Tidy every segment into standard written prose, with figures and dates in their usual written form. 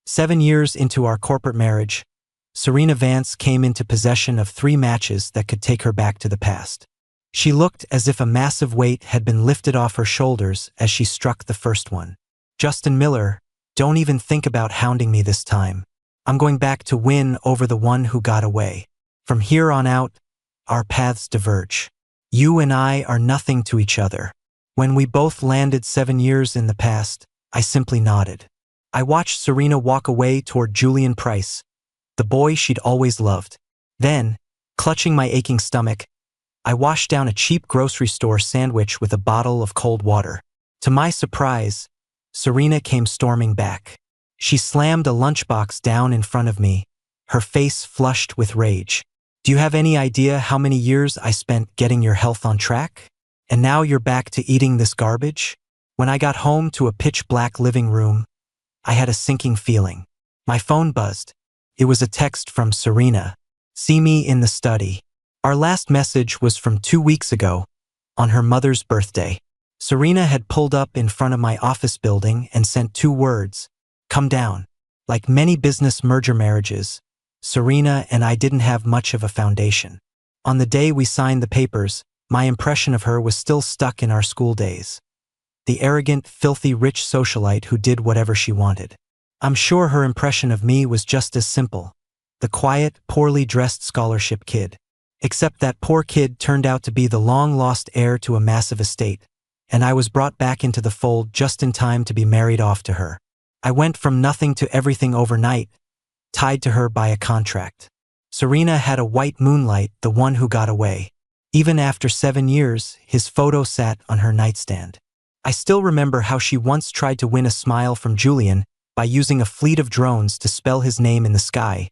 7 years into our corporate marriage, Serena Vance came into possession of 3 matches that could take her back to the past. She looked as if a massive weight had been lifted off her shoulders as she struck the first one. Justin Miller, don't even think about hounding me this time. I'm going back to win over the one who got away. From here on out, our paths diverge. You and I are nothing to each other. When we both landed 7 years in the past, I simply nodded. I watched Serena walk away toward Julian Price, the boy she'd always loved. Then, clutching my aching stomach, I washed down a cheap grocery store sandwich with a bottle of cold water. To my surprise, Serena came storming back. She slammed a lunchbox down in front of me, her face flushed with rage. Do you have any idea how many years I spent getting your health on track? And now you're back to eating this garbage? When I got home to a pitch-black living room, I had a sinking feeling. My phone buzzed. It was a text from Serena. See me in the study. Our last message was from 2 weeks ago, on her mother's birthday. Serena had pulled up in front of my office building and sent 2 words, come down. Like many business merger marriages, Serena and I didn't have much of a foundation. On the day we signed the papers, my impression of her was still stuck in our school days. The arrogant, filthy rich socialite who did whatever she wanted. I'm sure her impression of me was just as simple. The quiet, poorly dressed scholarship kid. Except that poor kid turned out to be the long-lost heir to a massive estate, and I was brought back into the fold just in time to be married off to her. I went from nothing to everything overnight, tied to her by a contract. Serena had a white moonlight, the one who got away. Even after 7 years, his photo sat on her nightstand. I still remember how she once tried to win a smile from Julian by using a fleet of drones to spell his name in the sky,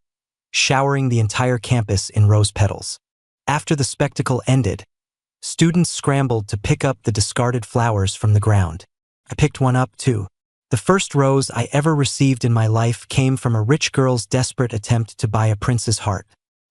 showering the entire campus in rose petals. After the spectacle ended, students scrambled to pick up the discarded flowers from the ground. I picked one up too. The first rose I ever received in my life came from a rich girl's desperate attempt to buy a prince's heart.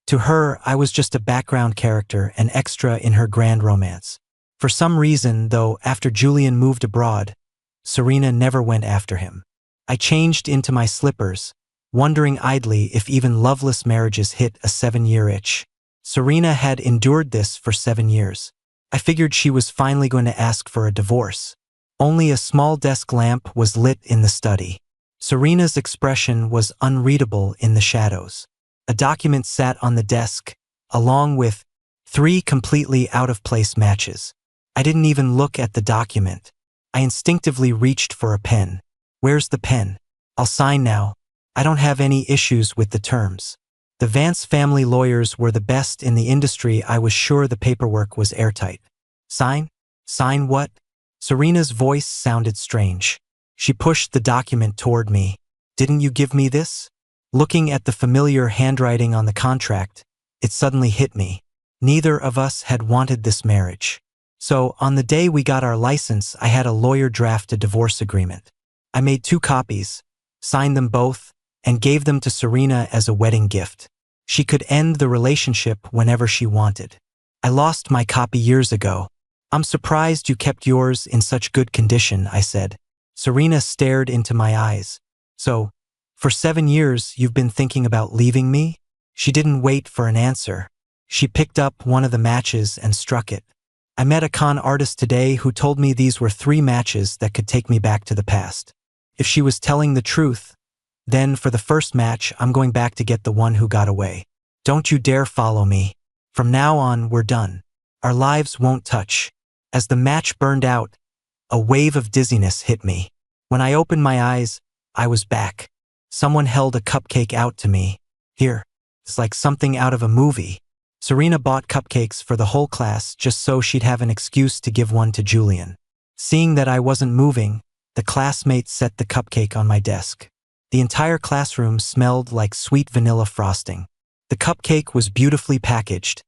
To her, I was just a background character, an extra in her grand romance. For some reason, though, after Julian moved abroad, Serena never went after him. I changed into my slippers, wondering idly if even loveless marriages hit a 7-year itch. Serena had endured this for 7 years. I figured she was finally going to ask for a divorce. Only a small desk lamp was lit in the study. Serena's expression was unreadable in the shadows. A document sat on the desk, along with 3 completely out-of-place matches. I didn't even look at the document. I instinctively reached for a pen. Where's the pen? I'll sign now. I don't have any issues with the terms. The Vance family lawyers were the best in the industry. I was sure the paperwork was airtight. Sign? Sign what? Serena's voice sounded strange. She pushed the document toward me. Didn't you give me this? Looking at the familiar handwriting on the contract, it suddenly hit me. Neither of us had wanted this marriage. So, on the day we got our license, I had a lawyer draft a divorce agreement. I made 2 copies, signed them both, and gave them to Serena as a wedding gift. She could end the relationship whenever she wanted. I lost my copy years ago. I'm surprised you kept yours in such good condition, I said. Serena stared into my eyes. So, for 7 years you've been thinking about leaving me? She didn't wait for an answer. She picked up one of the matches and struck it. I met a con artist today who told me these were 3 matches that could take me back to the past. If she was telling the truth, then for the first match, I'm going back to get the one who got away. Don't you dare follow me. From now on, we're done. Our lives won't touch. As the match burned out, a wave of dizziness hit me. When I opened my eyes, I was back. Someone held a cupcake out to me. Here. It's like something out of a movie. Serena bought cupcakes for the whole class just so she'd have an excuse to give one to Julian. Seeing that I wasn't moving, the classmates set the cupcake on my desk. The entire classroom smelled like sweet vanilla frosting. The cupcake was beautifully packaged,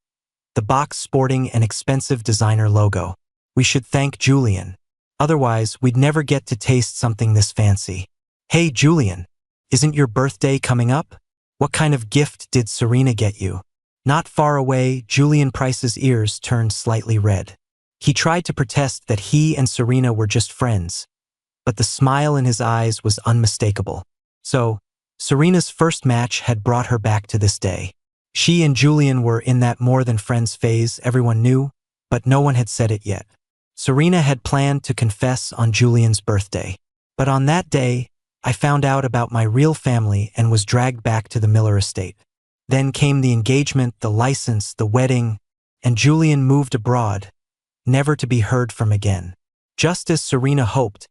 the box sporting an expensive designer logo. We should thank Julian. Otherwise, we'd never get to taste something this fancy. Hey, Julian, isn't your birthday coming up? What kind of gift did Serena get you? Not far away, Julian Price's ears turned slightly red. He tried to protest that he and Serena were just friends, but the smile in his eyes was unmistakable. So, Serena's first match had brought her back to this day. She and Julian were in that more-than-friends phase everyone knew, but no one had said it yet. Serena had planned to confess on Julian's birthday. But on that day, I found out about my real family and was dragged back to the Miller estate. Then came the engagement, the license, the wedding, and Julian moved abroad, never to be heard from again. Just as Serena hoped,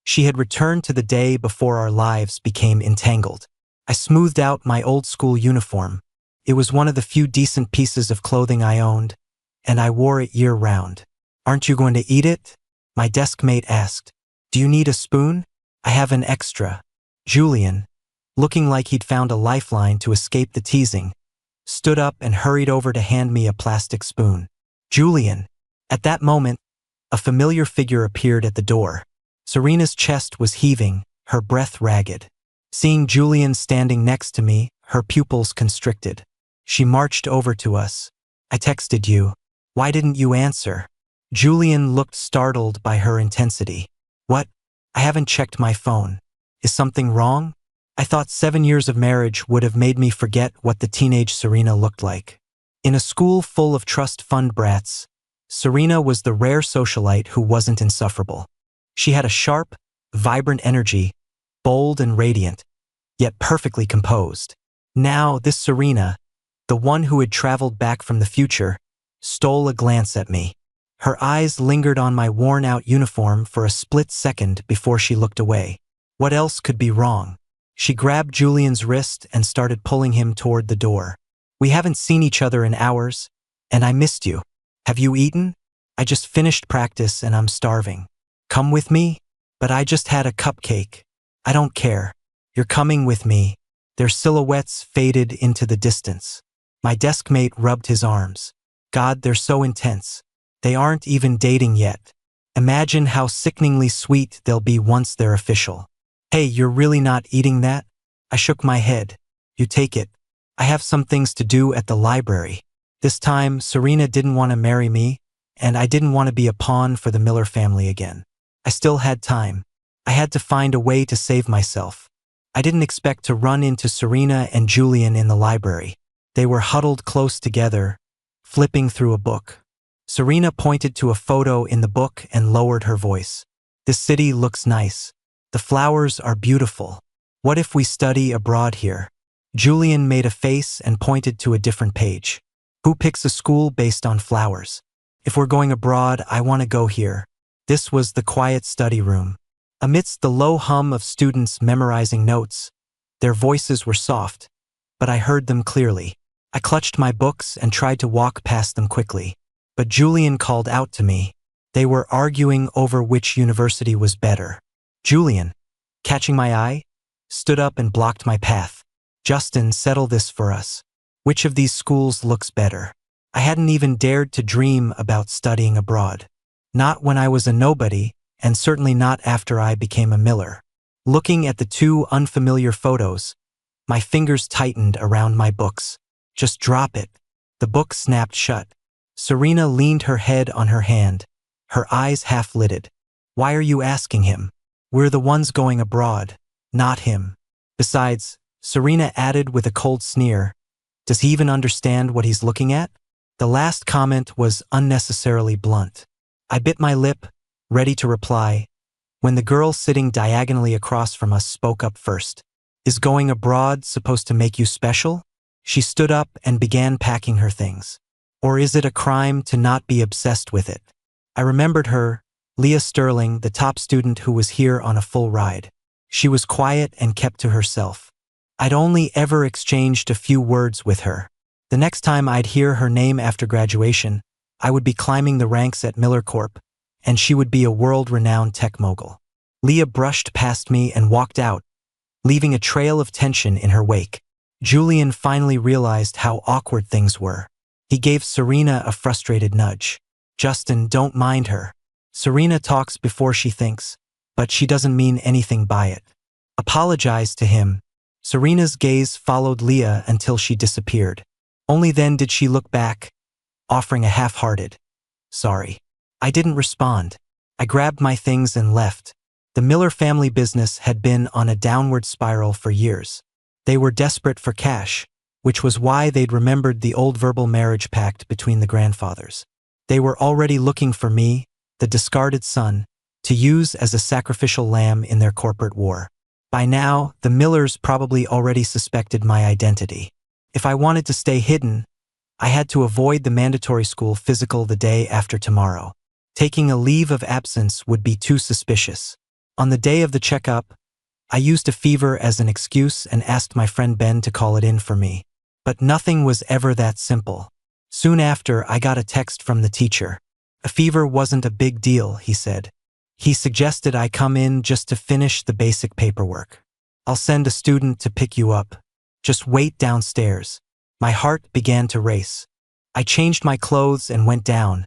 she had returned to the day before our lives became entangled. I smoothed out my old school uniform. It was one of the few decent pieces of clothing I owned, and I wore it year-round. "Aren't you going to eat it?" my desk mate asked. "Do you need a spoon? I have an extra." Julian, looking like he'd found a lifeline to escape the teasing, stood up and hurried over to hand me a plastic spoon. Julian. At that moment, a familiar figure appeared at the door. Serena's chest was heaving, her breath ragged. Seeing Julian standing next to me, her pupils constricted. She marched over to us. "I texted you. Why didn't you answer?" Julian looked startled by her intensity. "What? I haven't checked my phone. Is something wrong?" I thought 7 years of marriage would have made me forget what the teenage Serena looked like. In a school full of trust fund brats, Serena was the rare socialite who wasn't insufferable. She had a sharp, vibrant energy, bold and radiant, yet perfectly composed. Now, this Serena, the one who had traveled back from the future, stole a glance at me. Her eyes lingered on my worn-out uniform for a split second before she looked away. What else could be wrong? She grabbed Julian's wrist and started pulling him toward the door. "We haven't seen each other in hours, and I missed you. Have you eaten? I just finished practice and I'm starving. Come with me?" "But I just had a cupcake." "I don't care. You're coming with me." Their silhouettes faded into the distance. My desk mate rubbed his arms. "God, they're so intense. They aren't even dating yet. Imagine how sickeningly sweet they'll be once they're official." "Hey, you're really not eating that?" I shook my head. "You take it. I have some things to do at the library." This time, Serena didn't want to marry me, and I didn't want to be a pawn for the Miller family again. I still had time. I had to find a way to save myself. I didn't expect to run into Serena and Julian in the library. They were huddled close together, flipping through a book. Serena pointed to a photo in the book and lowered her voice. "This city looks nice. The flowers are beautiful. What if we study abroad here?" Julian made a face and pointed to a different page. "Who picks a school based on flowers? If we're going abroad, I want to go here." This was the quiet study room. Amidst the low hum of students memorizing notes, their voices were soft, but I heard them clearly. I clutched my books and tried to walk past them quickly. But Julian called out to me. They were arguing over which university was better. Julian, catching my eye, stood up and blocked my path. "Justin, settle this for us. Which of these schools looks better?" I hadn't even dared to dream about studying abroad. Not when I was a nobody, and certainly not after I became a Miller. Looking at the two unfamiliar photos, my fingers tightened around my books. "Just drop it." The book snapped shut. Serena leaned her head on her hand, her eyes half-lidded. "Why are you asking him? We're the ones going abroad, not him. Besides," Serena added with a cold sneer, "does he even understand what he's looking at?" The last comment was unnecessarily blunt. I bit my lip, ready to reply, when the girl sitting diagonally across from us spoke up first. "Is going abroad supposed to make you special?" She stood up and began packing her things. "Or is it a crime to not be obsessed with it?" I remembered her, Leah Sterling, the top student who was here on a full ride. She was quiet and kept to herself. I'd only ever exchanged a few words with her. The next time I'd hear her name after graduation, I would be climbing the ranks at Miller Corp, and she would be a world-renowned tech mogul. Leah brushed past me and walked out, leaving a trail of tension in her wake. Julian finally realized how awkward things were. He gave Serena a frustrated nudge. "Justin, don't mind her. Serena talks before she thinks, but she doesn't mean anything by it." Apologize to him. Serena's gaze followed Leah until she disappeared. Only then did she look back, offering a half-hearted, "Sorry." I didn't respond. I grabbed my things and left. The Miller family business had been on a downward spiral for years. They were desperate for cash, which was why they'd remembered the old verbal marriage pact between the grandfathers. They were already looking for me, the discarded son, to use as a sacrificial lamb in their corporate war. By now, the Millers probably already suspected my identity. If I wanted to stay hidden, I had to avoid the mandatory school physical the day after tomorrow. Taking a leave of absence would be too suspicious. On the day of the checkup, I used a fever as an excuse and asked my friend Ben to call it in for me. But nothing was ever that simple. Soon after, I got a text from the teacher. A fever wasn't a big deal, he said. He suggested I come in just to finish the basic paperwork. I'll send a student to pick you up. Just wait downstairs. My heart began to race. I changed my clothes and went down,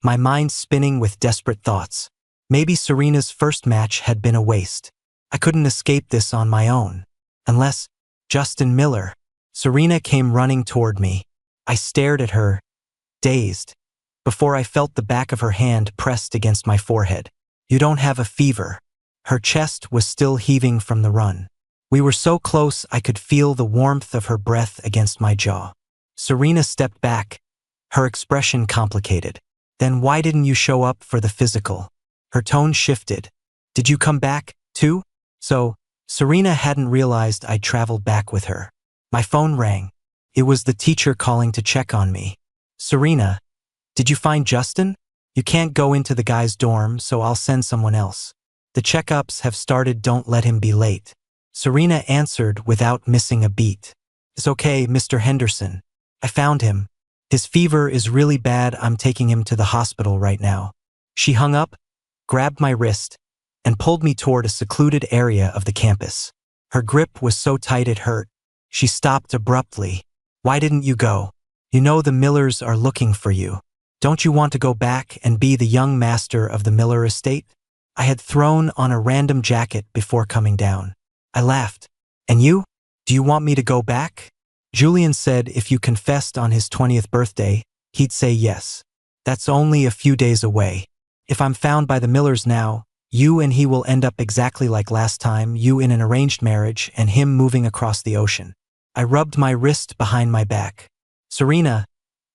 my mind spinning with desperate thoughts. Maybe Serena's first match had been a waste. I couldn't escape this on my own. Unless Justin Miller. Serena came running toward me. I stared at her, dazed, before I felt the back of her hand pressed against my forehead. You don't have a fever. Her chest was still heaving from the run. We were so close I could feel the warmth of her breath against my jaw. Serena stepped back, her expression complicated. Then why didn't you show up for the physical? Her tone shifted. Did you come back, too? So, Serena hadn't realized I'd traveled back with her. My phone rang. It was the teacher calling to check on me. Serena, did you find Justin? You can't go into the guy's dorm, so I'll send someone else. The checkups have started, don't let him be late. Serena answered without missing a beat. It's okay, Mr. Henderson. I found him. His fever is really bad, I'm taking him to the hospital right now. She hung up, grabbed my wrist, and pulled me toward a secluded area of the campus. Her grip was so tight it hurt. She stopped abruptly. Why didn't you go? You know the Millers are looking for you. Don't you want to go back and be the young master of the Miller estate? I had thrown on a random jacket before coming down. I laughed. And you? Do you want me to go back? Julian said if you confessed on his 20th birthday, he'd say yes. That's only a few days away. If I'm found by the Millers now, you and he will end up exactly like last time, you in an arranged marriage and him moving across the ocean. I rubbed my wrist behind my back. Serena,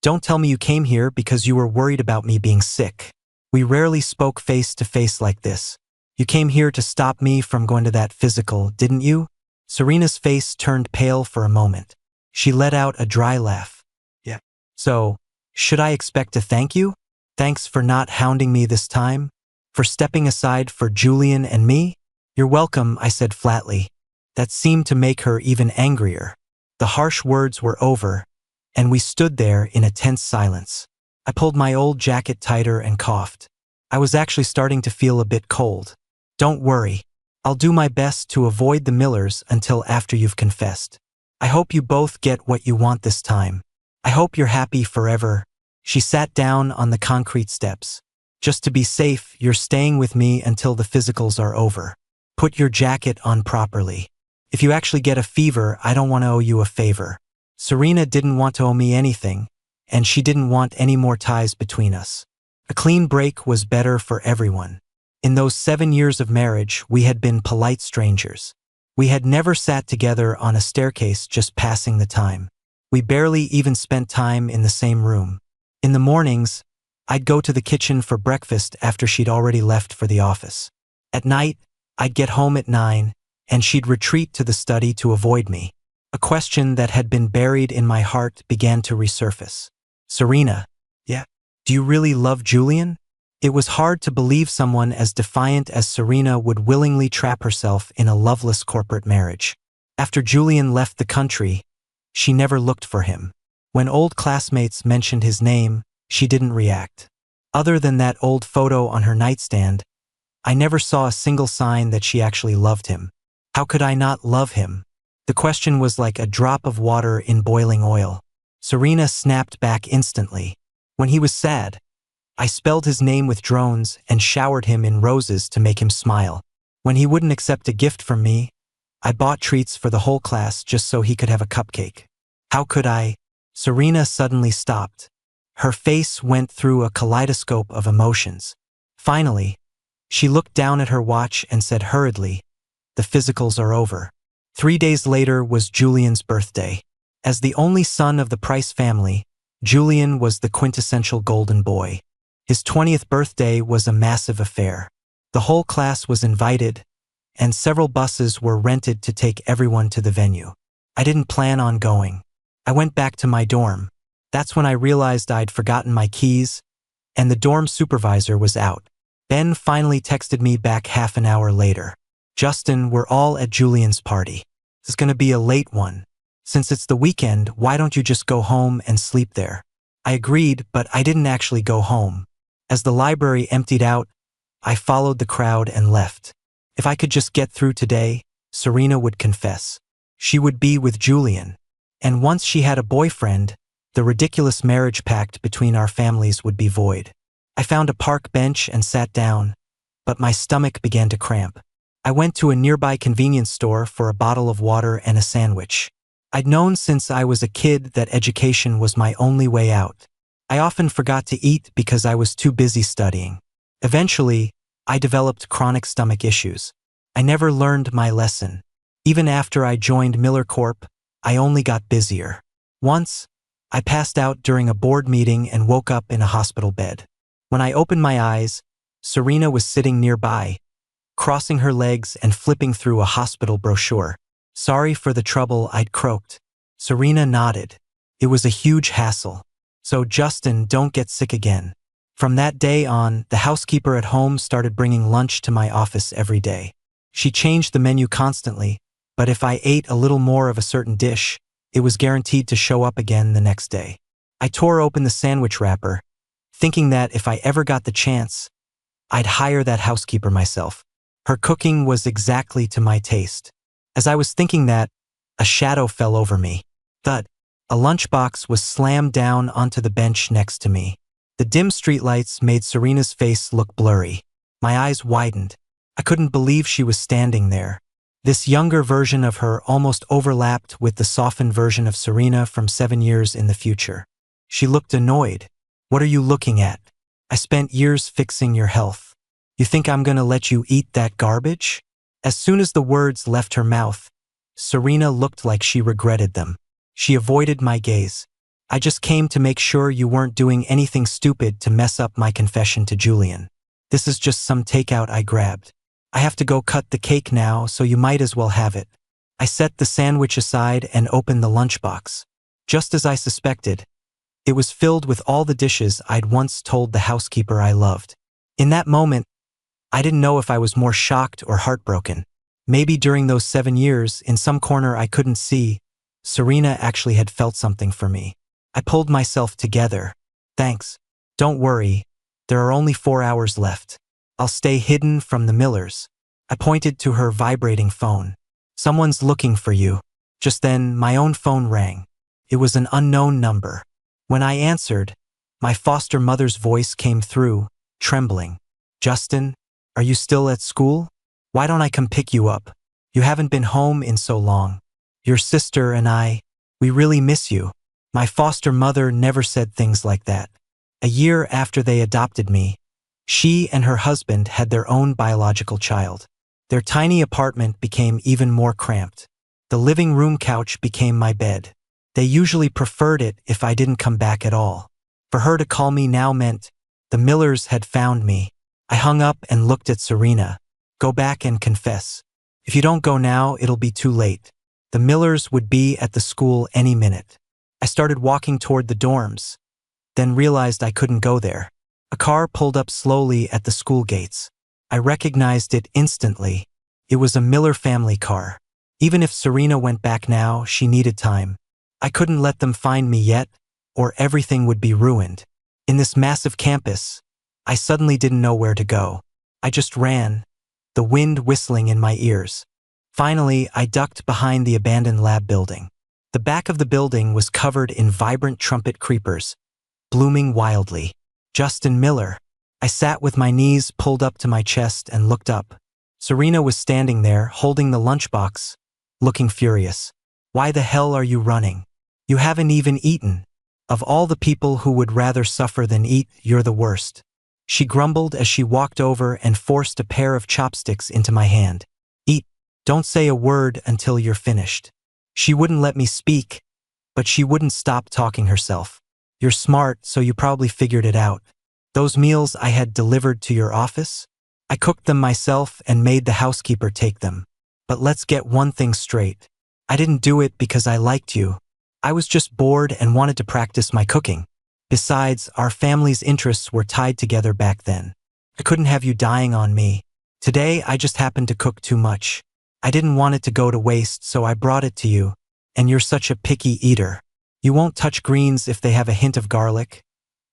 don't tell me you came here because you were worried about me being sick. We rarely spoke face to face like this. You came here to stop me from going to that physical, didn't you? Serena's face turned pale for a moment. She let out a dry laugh. Yeah. So, should I expect a thank you? Thanks for not hounding me this time? For stepping aside for Julian and me? You're welcome, I said flatly. That seemed to make her even angrier. The harsh words were over, and we stood there in a tense silence. I pulled my old jacket tighter and coughed. I was actually starting to feel a bit cold. Don't worry. I'll do my best to avoid the Millers until after you've confessed. I hope you both get what you want this time. I hope you're happy forever. She sat down on the concrete steps. Just to be safe, you're staying with me until the physicals are over. Put your jacket on properly. If you actually get a fever, I don't want to owe you a favor. Serena didn't want to owe me anything, and she didn't want any more ties between us. A clean break was better for everyone. In those 7 years of marriage, we had been polite strangers. We had never sat together on a staircase just passing the time. We barely even spent time in the same room. In the mornings, I'd go to the kitchen for breakfast after she'd already left for the office. At night, I'd get home at 9, and she'd retreat to the study to avoid me. A question that had been buried in my heart began to resurface. Serena, yeah, do you really love Julian? It was hard to believe someone as defiant as Serena would willingly trap herself in a loveless corporate marriage. After Julian left the country, she never looked for him. When old classmates mentioned his name, she didn't react. Other than that old photo on her nightstand, I never saw a single sign that she actually loved him. How could I not love him? The question was like a drop of water in boiling oil. Serena snapped back instantly. When he was sad, I spelled his name with drones and showered him in roses to make him smile. When he wouldn't accept a gift from me, I bought treats for the whole class just so he could have a cupcake. How could I? Serena suddenly stopped. Her face went through a kaleidoscope of emotions. Finally, she looked down at her watch and said hurriedly, "The physicals are over." 3 days later was Julian's birthday. As the only son of the Price family, Julian was the quintessential golden boy. His 20th birthday was a massive affair. The whole class was invited, and several buses were rented to take everyone to the venue. I didn't plan on going. I went back to my dorm. That's when I realized I'd forgotten my keys, and the dorm supervisor was out. Ben finally texted me back half an hour later. "Justin, we're all at Julian's party. This is gonna be a late one. Since it's the weekend, why don't you just go home and sleep there?" I agreed, but I didn't actually go home. As the library emptied out, I followed the crowd and left. If I could just get through today, Serena would confess. She would be with Julian. And once she had a boyfriend, the ridiculous marriage pact between our families would be void. I found a park bench and sat down, but my stomach began to cramp. I went to a nearby convenience store for a bottle of water and a sandwich. I'd known since I was a kid that education was my only way out. I often forgot to eat because I was too busy studying. Eventually, I developed chronic stomach issues. I never learned my lesson. Even after I joined Miller Corp, I only got busier. Once, I passed out during a board meeting and woke up in a hospital bed. When I opened my eyes, Serena was sitting nearby, crossing her legs and flipping through a hospital brochure. "Sorry for the trouble," I'd croaked. Serena nodded. "It was a huge hassle. So Justin, don't get sick again." From that day on, the housekeeper at home started bringing lunch to my office every day. She changed the menu constantly, but if I ate a little more of a certain dish, it was guaranteed to show up again the next day. I tore open the sandwich wrapper, thinking that if I ever got the chance, I'd hire that housekeeper myself. Her cooking was exactly to my taste. As I was thinking that, a shadow fell over me. Thud. A lunchbox was slammed down onto the bench next to me. The dim streetlights made Serena's face look blurry. My eyes widened. I couldn't believe she was standing there. This younger version of her almost overlapped with the softened version of Serena from 7 years in the future. She looked annoyed. "What are you looking at? I spent years fixing your health. You think I'm gonna let you eat that garbage?" As soon as the words left her mouth, Serena looked like she regretted them. She avoided my gaze. "I just came to make sure you weren't doing anything stupid to mess up my confession to Julian. This is just some takeout I grabbed. I have to go cut the cake now, so you might as well have it." I set the sandwich aside and opened the lunchbox. Just as I suspected, it was filled with all the dishes I'd once told the housekeeper I loved. In that moment, I didn't know if I was more shocked or heartbroken. Maybe during those 7 years, in some corner I couldn't see, Serena actually had felt something for me. I pulled myself together. "Thanks. Don't worry. There are only 4 hours left. I'll stay hidden from the Millers." I pointed to her vibrating phone. "Someone's looking for you." Just then, my own phone rang. It was an unknown number. When I answered, my foster mother's voice came through, trembling. "Justin, are you still at school? Why don't I come pick you up? You haven't been home in so long. Your sister and I, we really miss you." My foster mother never said things like that. A year after they adopted me, she and her husband had their own biological child. Their tiny apartment became even more cramped. The living room couch became my bed. They usually preferred it if I didn't come back at all. For her to call me now meant the Millers had found me. I hung up and looked at Serena. "Go back and confess. If you don't go now, it'll be too late. The Millers would be at the school any minute." I started walking toward the dorms, then realized I couldn't go there. A car pulled up slowly at the school gates. I recognized it instantly. It was a Miller family car. Even if Serena went back now, she needed time. I couldn't let them find me yet, or everything would be ruined. In this massive campus, I suddenly didn't know where to go. I just ran, the wind whistling in my ears. Finally, I ducked behind the abandoned lab building. The back of the building was covered in vibrant trumpet creepers, blooming wildly. Justin Miller. I sat with my knees pulled up to my chest and looked up. Serena was standing there, holding the lunchbox, looking furious. "Why the hell are you running? You haven't even eaten. Of all the people who would rather suffer than eat, you're the worst." She grumbled as she walked over and forced a pair of chopsticks into my hand. "Eat. Don't say a word until you're finished. She wouldn't let me speak, but she wouldn't stop talking herself. You're smart, so you probably figured it out. Those meals I had delivered to your office? I cooked them myself and made the housekeeper take them. But let's get one thing straight. I didn't do it because I liked you. I was just bored and wanted to practice my cooking. Besides, our family's interests were tied together back then. I couldn't have you dying on me. Today, I just happened to cook too much. I didn't want it to go to waste, so I brought it to you. And you're such a picky eater. You won't touch greens if they have a hint of garlic,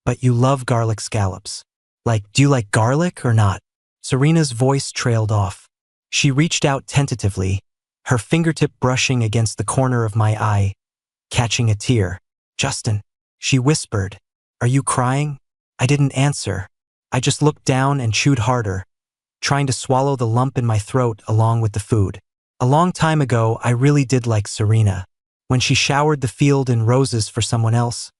but you love garlic scallops. Do you like garlic or not? Serena's voice trailed off. She reached out tentatively, her fingertip brushing against the corner of my eye, catching a tear. Justin, she whispered, are you crying? I didn't answer. I just looked down and chewed harder, trying to swallow the lump in my throat along with the food. A long time ago, I really did like Serena. When she showered the field in roses for someone else,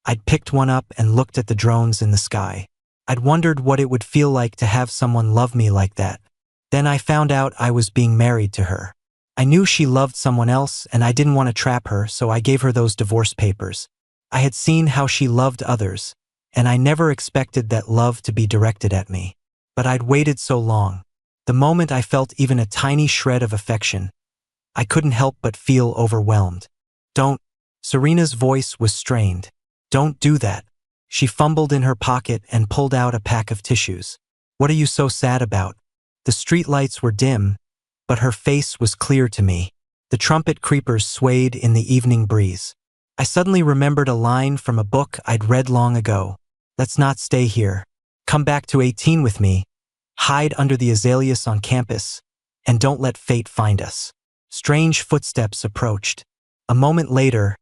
I'd picked one up and looked at the drones in the sky. I'd wondered what it would feel like to have someone love me like that. Then I found out I was being married to her. I knew she loved someone else and I didn't want to trap her, so I gave her those divorce papers. I had seen how she loved others, and I never expected that love to be directed at me. But I'd waited so long. The moment I felt even a tiny shred of affection, I couldn't help but feel overwhelmed. Don't. Serena's voice was strained. Don't do that. She fumbled in her pocket and pulled out a pack of tissues. What are you so sad about? The streetlights were dim, but her face was clear to me. The trumpet creepers swayed in the evening breeze. I suddenly remembered a line from a book I'd read long ago. Let's not stay here. Come back to 18 with me. Hide under the azaleas on campus, and don't let fate find us. Strange footsteps approached. A moment later,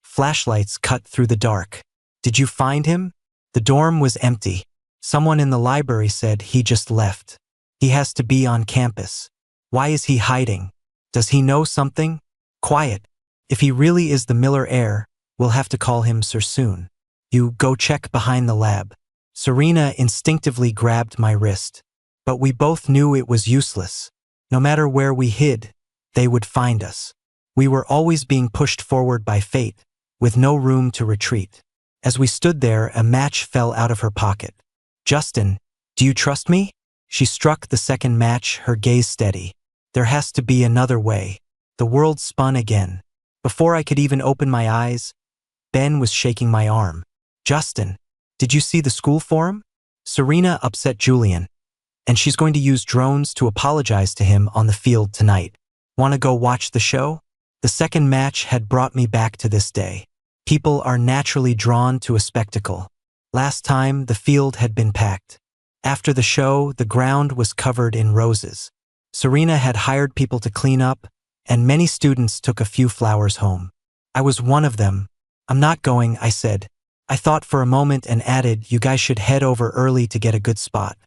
flashlights cut through the dark. Did you find him? The dorm was empty. Someone in the library said he just left. He has to be on campus. Why is he hiding? Does he know something? Quiet. If he really is the Miller heir, we'll have to call him Sir soon. You go check behind the lab. Serena instinctively grabbed my wrist. But we both knew it was useless. No matter where we hid, they would find us. We were always being pushed forward by fate, with no room to retreat. As we stood there, a match fell out of her pocket. Justin, do you trust me? She struck the second match, her gaze steady. There has to be another way. The world spun again. Before I could even open my eyes, Ben was shaking my arm. Justin, did you see the school forum? Serena upset Julian, and she's going to use drones to apologize to him on the field tonight. Want to go watch the show? The second match had brought me back to this day. People are naturally drawn to a spectacle. Last time, the field had been packed. After the show, the ground was covered in roses. Serena had hired people to clean up, and many students took a few flowers home. I was one of them. I'm not going, I said. I thought for a moment and added, you guys should head over early to get a good spot.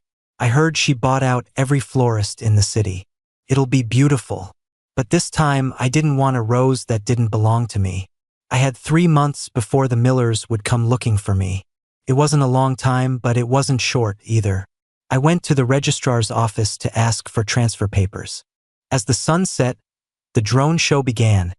I heard she bought out every florist in the city. It'll be beautiful. But this time, I didn't want a rose that didn't belong to me. I had 3 months before the Millers would come looking for me. It wasn't a long time, but it wasn't short either. I went to the registrar's office to ask for transfer papers. As the sun set, the drone show began,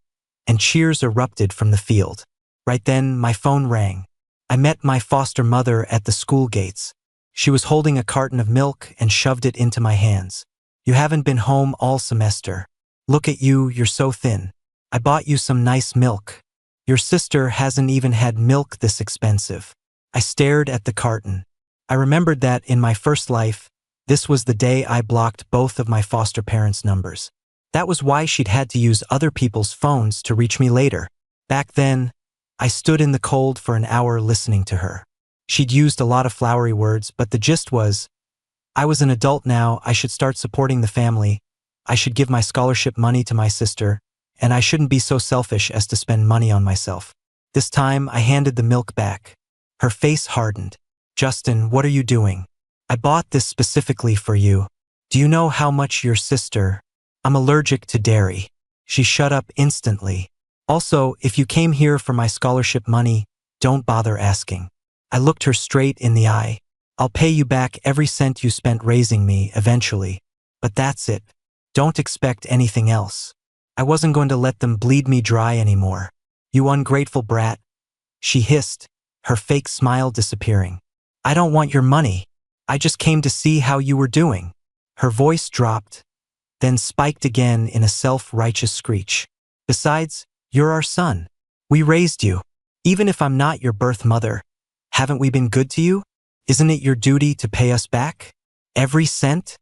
and cheers erupted from the field. Right then, my phone rang. I met my foster mother at the school gates. She was holding a carton of milk and shoved it into my hands. You haven't been home all semester. Look at you, you're so thin. I bought you some nice milk. Your sister hasn't even had milk this expensive. I stared at the carton. I remembered that in my first life, this was the day I blocked both of my foster parents' numbers. That was why she'd had to use other people's phones to reach me later. Back then, I stood in the cold for an hour listening to her. She'd used a lot of flowery words, but the gist was, I was an adult now, I should start supporting the family, I should give my scholarship money to my sister, and I shouldn't be so selfish as to spend money on myself. This time, I handed the milk back. Her face hardened. Justin, what are you doing? I bought this specifically for you. Do you know how much your sister? I'm allergic to dairy. She shut up instantly. Also, if you came here for my scholarship money, don't bother asking. I looked her straight in the eye. I'll pay you back every cent you spent raising me eventually. But that's it. Don't expect anything else. I wasn't going to let them bleed me dry anymore. You ungrateful brat, she hissed, her fake smile disappearing. I don't want your money. I just came to see how you were doing. Her voice dropped, then spiked again in a self-righteous screech. Besides, you're our son. We raised you. Even if I'm not your birth mother, haven't we been good to you? Isn't it your duty to pay us back? Every cent?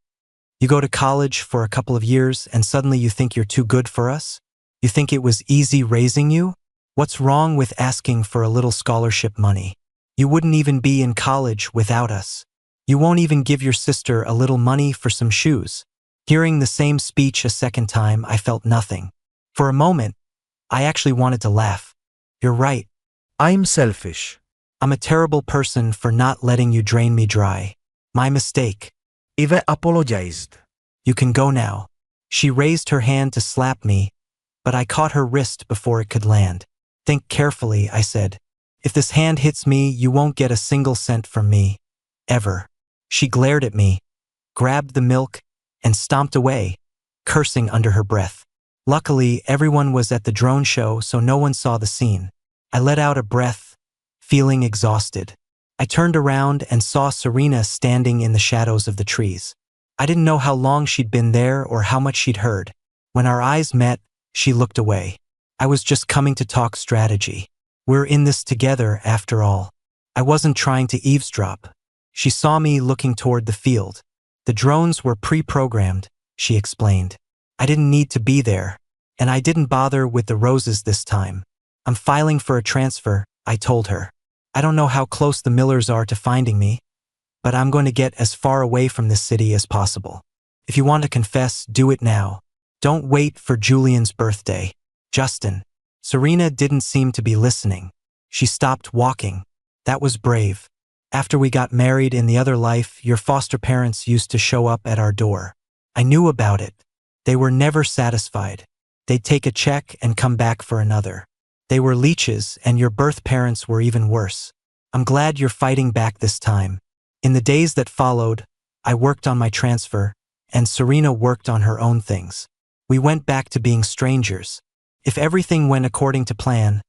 You go to college for a couple of years and suddenly you think you're too good for us? You think it was easy raising you? What's wrong with asking for a little scholarship money? You wouldn't even be in college without us. You won't even give your sister a little money for some shoes. Hearing the same speech a second time, I felt nothing. For a moment, I actually wanted to laugh. You're right. I'm selfish. I'm a terrible person for not letting you drain me dry. My mistake. Eva apologized. You can go now. She raised her hand to slap me, but I caught her wrist before it could land. Think carefully, I said. If this hand hits me, you won't get a single cent from me. Ever. She glared at me, grabbed the milk, and stomped away, cursing under her breath. Luckily, everyone was at the drone show, so no one saw the scene. I let out a breath, feeling exhausted. I turned around and saw Serena standing in the shadows of the trees. I didn't know how long she'd been there or how much she'd heard. When our eyes met, she looked away. I was just coming to talk strategy. We're in this together, after all. I wasn't trying to eavesdrop. She saw me looking toward the field. The drones were pre-programmed, she explained. I didn't need to be there, and I didn't bother with the roses this time. I'm filing for a transfer, I told her. I don't know how close the Millers are to finding me, but I'm going to get as far away from this city as possible. If you want to confess, do it now. Don't wait for Julian's birthday. Justin. Serena didn't seem to be listening. She stopped walking. That was brave. After we got married in the other life, your foster parents used to show up at our door. I knew about it. They were never satisfied. They'd take a check and come back for another. They were leeches, and your birth parents were even worse. I'm glad you're fighting back this time. In the days that followed, I worked on my transfer, and Serena worked on her own things. We went back to being strangers. If everything went according to plan,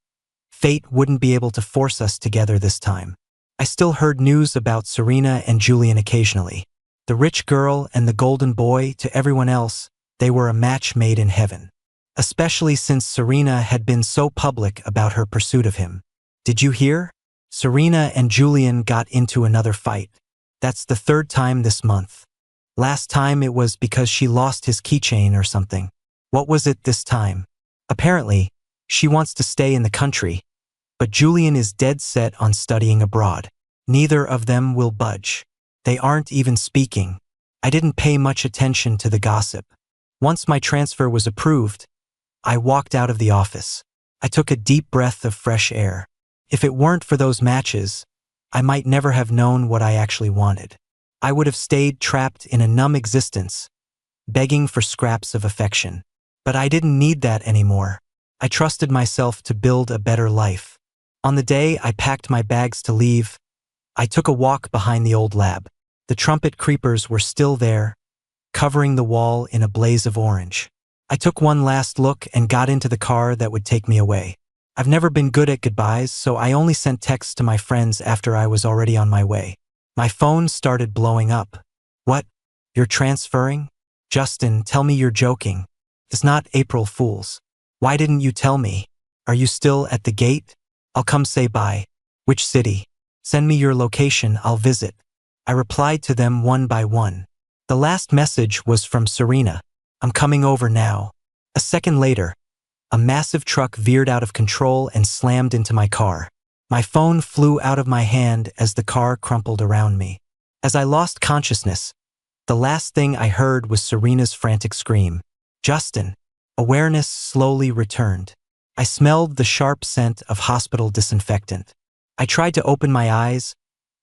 fate wouldn't be able to force us together this time. I still heard news about Serena and Julian occasionally. The rich girl and the golden boy, to everyone else, they were a match made in heaven. Especially since Serena had been so public about her pursuit of him. Did you hear? Serena and Julian got into another fight. That's the third time this month. Last time it was because she lost his keychain or something. What was it this time? Apparently, she wants to stay in the country, but Julian is dead set on studying abroad. Neither of them will budge. They aren't even speaking. I didn't pay much attention to the gossip. Once my transfer was approved, I walked out of the office. I took a deep breath of fresh air. If it weren't for those matches, I might never have known what I actually wanted. I would have stayed trapped in a numb existence, begging for scraps of affection. But I didn't need that anymore. I trusted myself to build a better life. On the day I packed my bags to leave, I took a walk behind the old lab. The trumpet creepers were still there, covering the wall in a blaze of orange. I took one last look and got into the car that would take me away. I've never been good at goodbyes, so I only sent texts to my friends after I was already on my way. My phone started blowing up. What? You're transferring? Justin, tell me you're joking. It's not April Fool's. Why didn't you tell me? Are you still at the gate? I'll come say bye. Which city? Send me your location, I'll visit. I replied to them one by one. The last message was from Serena. I'm coming over now. A second later, a massive truck veered out of control and slammed into my car. My phone flew out of my hand as the car crumpled around me. As I lost consciousness, the last thing I heard was Serena's frantic scream. Justin. Awareness slowly returned. I smelled the sharp scent of hospital disinfectant. I tried to open my eyes,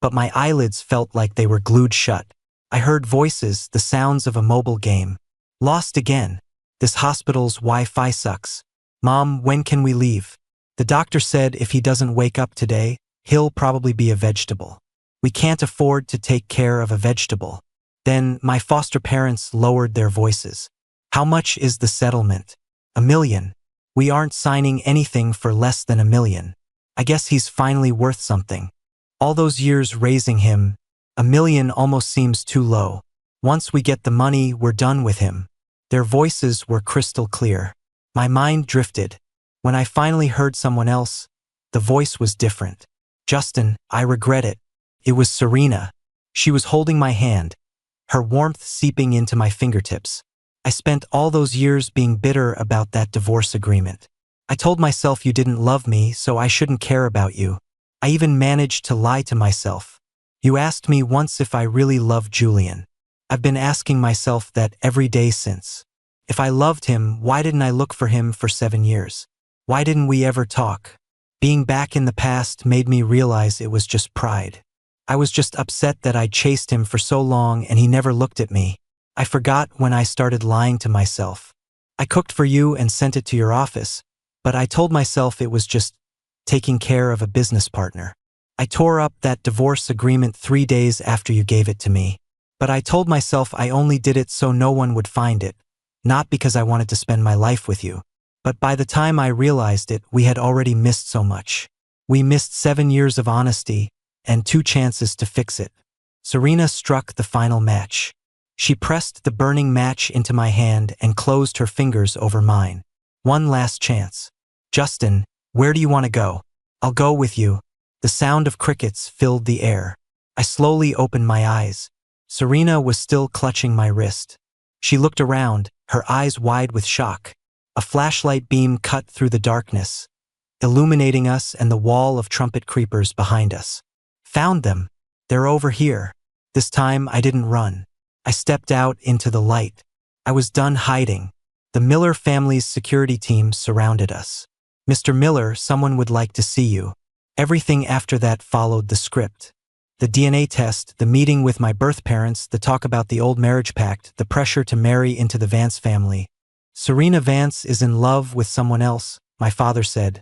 but my eyelids felt like they were glued shut. I heard voices, the sounds of a mobile game. Lost again. This hospital's Wi-Fi sucks. Mom, when can we leave? The doctor said if he doesn't wake up today, he'll probably be a vegetable. We can't afford to take care of a vegetable. Then my foster parents lowered their voices. How much is the settlement? $1 million. We aren't signing anything for less than $1 million. I guess he's finally worth something. All those years raising him, $1 million almost seems too low. Once we get the money, we're done with him. Their voices were crystal clear. My mind drifted. When I finally heard someone else, the voice was different. Justin, I regret it. It was Serena. She was holding my hand, her warmth seeping into my fingertips. I spent all those years being bitter about that divorce agreement. I told myself you didn't love me, so I shouldn't care about you. I even managed to lie to myself. You asked me once if I really loved Julian. I've been asking myself that every day since. If I loved him, why didn't I look for him for 7 years? Why didn't we ever talk? Being back in the past made me realize it was just pride. I was just upset that I chased him for so long and he never looked at me. I forgot when I started lying to myself. I cooked for you and sent it to your office, but I told myself it was just taking care of a business partner. I tore up that divorce agreement 3 days after you gave it to me. But I told myself I only did it so no one would find it, not because I wanted to spend my life with you. But by the time I realized it, we had already missed so much. We missed 7 years of honesty and 2 chances to fix it. Serena struck the final match. She pressed the burning match into my hand and closed her fingers over mine. One last chance. Justin, where do you want to go? I'll go with you. The sound of crickets filled the air. I slowly opened my eyes. Serena was still clutching my wrist. She looked around, her eyes wide with shock. A flashlight beam cut through the darkness, illuminating us and the wall of trumpet creepers behind us. Found them. They're over here. This time I didn't run. I stepped out into the light. I was done hiding. The Miller family's security team surrounded us. Mr. Miller, someone would like to see you. Everything after that followed the script. The DNA test, the meeting with my birth parents, the talk about the old marriage pact, the pressure to marry into the Vance family. Serena Vance is in love with someone else, my father said,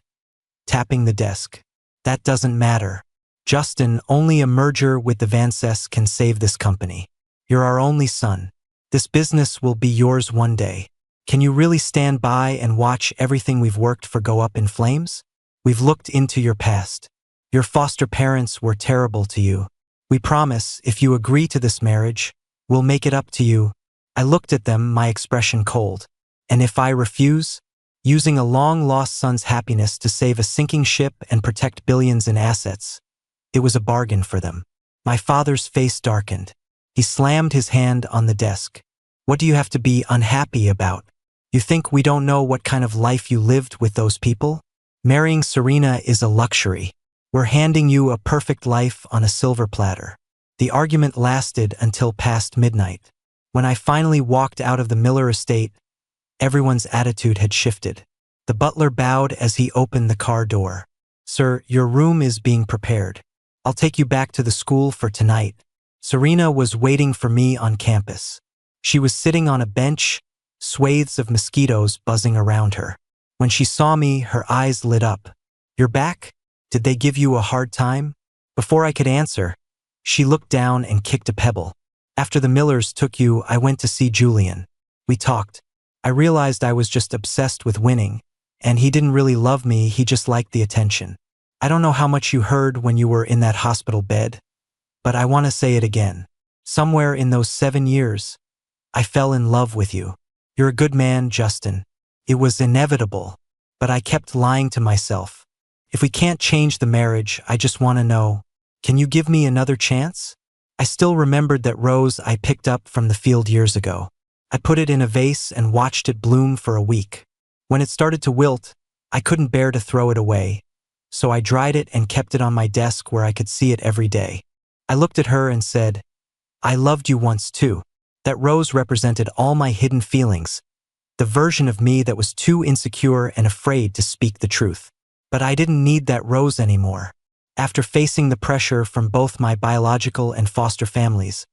tapping the desk. That doesn't matter. Justin, only a merger with the Vances can save this company. You're our only son. This business will be yours one day. Can you really stand by and watch everything we've worked for go up in flames? We've looked into your past. Your foster parents were terrible to you. We promise, if you agree to this marriage, we'll make it up to you. I looked at them, my expression cold. And if I refuse, using a long-lost son's happiness to save a sinking ship and protect billions in assets, it was a bargain for them. My father's face darkened. He slammed his hand on the desk. What do you have to be unhappy about? You think we don't know what kind of life you lived with those people? Marrying Serena is a luxury. We're handing you a perfect life on a silver platter. The argument lasted until past midnight. When I finally walked out of the Miller estate, everyone's attitude had shifted. The butler bowed as he opened the car door. Sir, your room is being prepared. I'll take you back to the school for tonight. Serena was waiting for me on campus. She was sitting on a bench, swathes of mosquitoes buzzing around her. When she saw me, her eyes lit up. You're back? Did they give you a hard time? Before I could answer, she looked down and kicked a pebble. After the Millers took you, I went to see Julian. We talked. I realized I was just obsessed with winning, and he didn't really love me, he just liked the attention. I don't know how much you heard when you were in that hospital bed, but I want to say it again. Somewhere in those 7 years, I fell in love with you. You're a good man, Justin. It was inevitable, but I kept lying to myself. If we can't change the marriage, I just want to know, can you give me another chance? I still remembered that rose I picked up from the field years ago. I put it in a vase and watched it bloom for a week. When it started to wilt, I couldn't bear to throw it away, so I dried it and kept it on my desk where I could see it every day. I looked at her and said, I loved you once too. That rose represented all my hidden feelings, the version of me that was too insecure and afraid to speak the truth. But I didn't need that rose anymore. After facing the pressure from both my biological and foster families,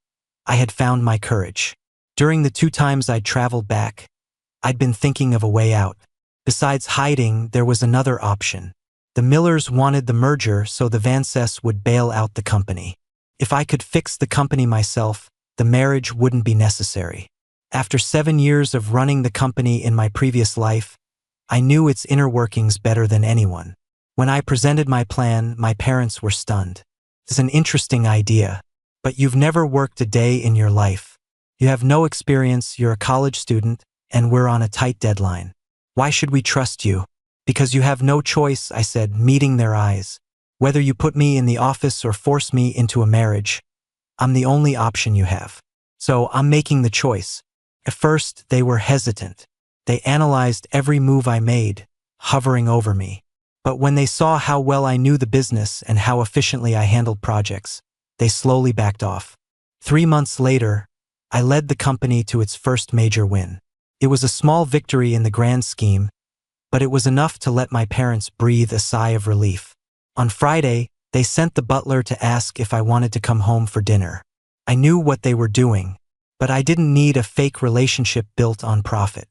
I had found my courage. During the 2 times I'd traveled back, I'd been thinking of a way out. Besides hiding, there was another option. The Millers wanted the merger so the Vances would bail out the company. If I could fix the company myself, the marriage wouldn't be necessary. After 7 years of running the company in my previous life, I knew its inner workings better than anyone. When I presented my plan, my parents were stunned. It's an interesting idea, but you've never worked a day in your life. You have no experience, you're a college student, and we're on a tight deadline. Why should we trust you? Because you have no choice, I said, meeting their eyes. Whether you put me in the office or force me into a marriage, I'm the only option you have. So I'm making the choice. At first, they were hesitant. They analyzed every move I made, hovering over me. But when they saw how well I knew the business and how efficiently I handled projects, they slowly backed off. 3 months later, I led the company to its first major win. It was a small victory in the grand scheme, but it was enough to let my parents breathe a sigh of relief. On Friday, they sent the butler to ask if I wanted to come home for dinner. I knew what they were doing, but I didn't need a fake relationship built on profit.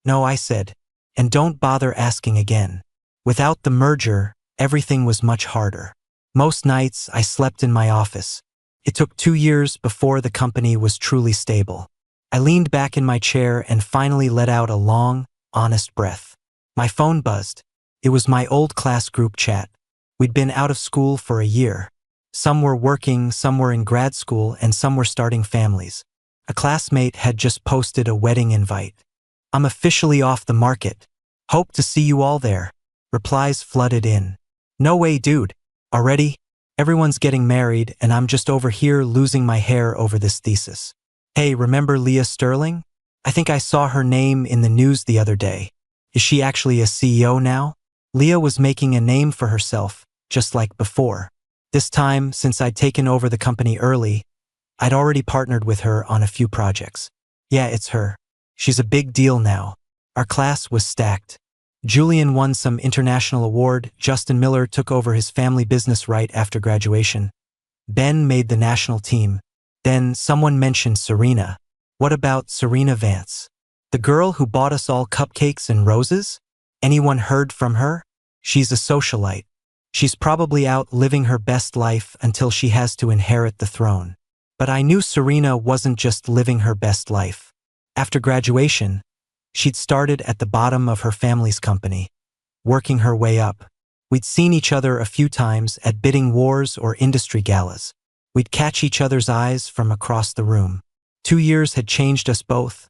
No, I said, and don't bother asking again. Without the merger, everything was much harder. Most nights, I slept in my office. It took 2 years before the company was truly stable. I leaned back in my chair and finally let out a long, honest breath. My phone buzzed. It was my old class group chat. We'd been out of school for a year. Some were working, some were in grad school, and some were starting families. A classmate had just posted a wedding invite. I'm officially off the market. Hope to see you all there. Replies flooded in. No way, dude. Already? Everyone's getting married, and I'm just over here losing my hair over this thesis. Hey, remember Leah Sterling? I think I saw her name in the news the other day. Is she actually a CEO now? Leah was making a name for herself, just like before. This time, since I'd taken over the company early, I'd already partnered with her on a few projects. Yeah, it's her. She's a big deal now. Our class was stacked. Julian won some international award, Justin Miller took over his family business right after graduation. Ben made the national team. Then someone mentioned Serena. What about Serena Vance? The girl who bought us all cupcakes and roses? Anyone heard from her? She's a socialite. She's probably out living her best life until she has to inherit the throne. But I knew Serena wasn't just living her best life. After graduation, she'd started at the bottom of her family's company, working her way up. We'd seen each other a few times at bidding wars or industry galas. We'd catch each other's eyes from across the room. 2 years had changed us both,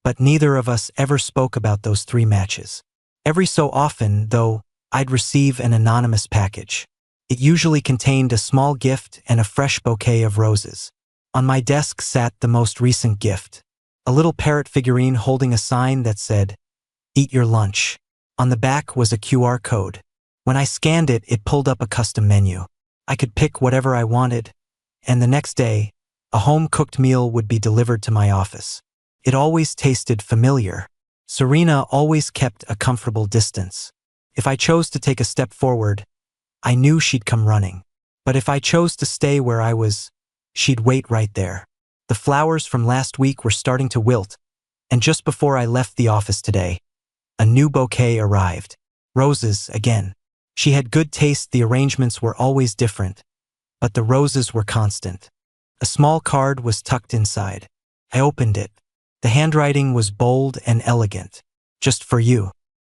but neither of us ever spoke about those 3 matches. Every so often, though, I'd receive an anonymous package. It usually contained a small gift and a fresh bouquet of roses. On my desk sat the most recent gift, a little parrot figurine holding a sign that said, "Eat your lunch." On the back was a QR code. When I scanned it, it pulled up a custom menu. I could pick whatever I wanted, and the next day, a home-cooked meal would be delivered to my office. It always tasted familiar. Serena always kept a comfortable distance. If I chose to take a step forward, I knew she'd come running. But if I chose to stay where I was, she'd wait right there. The flowers from last week were starting to wilt, and just before I left the office today, a new bouquet arrived. Roses again. She had good taste, the arrangements were always different, but the roses were constant. A small card was tucked inside. I opened it. The handwriting was bold and elegant. Just for you.